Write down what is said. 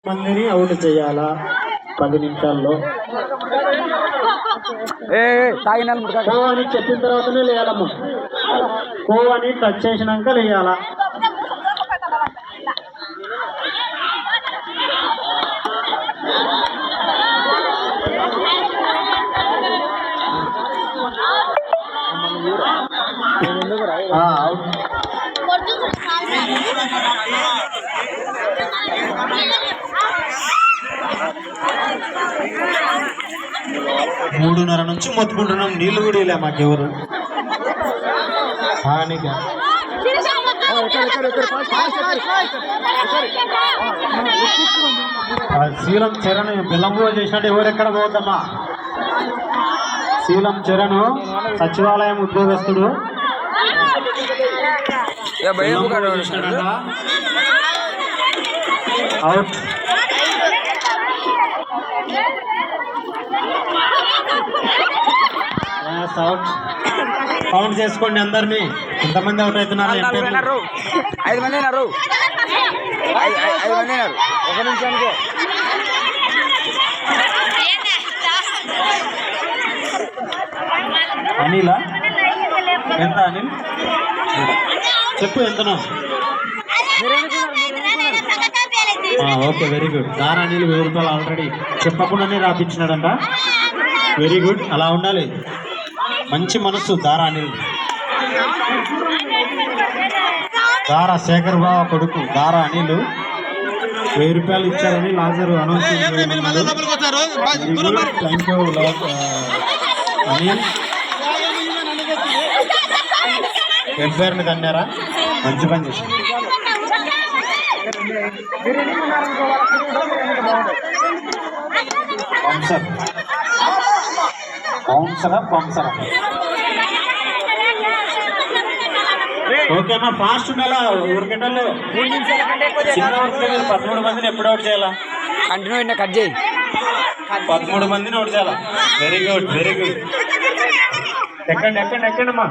మందిని అవుట్ చేయాలా 10 నిమిషాల్లో. కో అని చెప్పిన తర్వాతనే లేయాలమ్మ. కో అని టచ్ చేసినాక లేయాలా. అవుట్. 3:30 నుంచి మొత్తుకుంటున్నాం, నీళ్ళు కూడా ఇలా మాకెవరు. శీలం చరణ్ బెల్లంబో చేసినట్టు ఎవరెక్కడ పోతామా. శీలం చరణ్ సచివాలయం ఉద్యోగస్తుడు అవుట్. అవుట్. కౌంట్ చేసుకోండి అందరినీ, ఎంతమంది అవుట్ అవుతున్నారు. 5 మంది అయినారు. 5 మంది అయినారు. ఒక నిమిషానికి అనిలా ఎంత? అనిల్ చెప్పు ఎంతనో. Okay, very good. దారా అనిల్ 1000 రూపాయలు ఆల్రెడీ చెప్పకుండానే రాపించినాడంట. వెరీ గుడ్, అలా ఉండాలి. మంచి మనసు దారా అనిల్. దారా శేఖర్ బావ కొడుకు దారా అనిల్ 1000 రూపాయలు ఇచ్చారని లాజరు అనౌన్స్ చేయమన్నాడు. Thank you Anil. వెల్ఫేర్ని తన్నారా, మంచి పని చేసి. పంసరా ఓకే అమ్మా, ఫాస్ట్ ఉండాలా. ఊరికెళ్ళలో 13 మందిని ఎప్పుడు అవుట్ చేయాలా? కంటిన్యూ కట్ చేయి. 13 మందిని అవుట్ చేయాలా. Very good, very good. ఎక్కండి అమ్మా.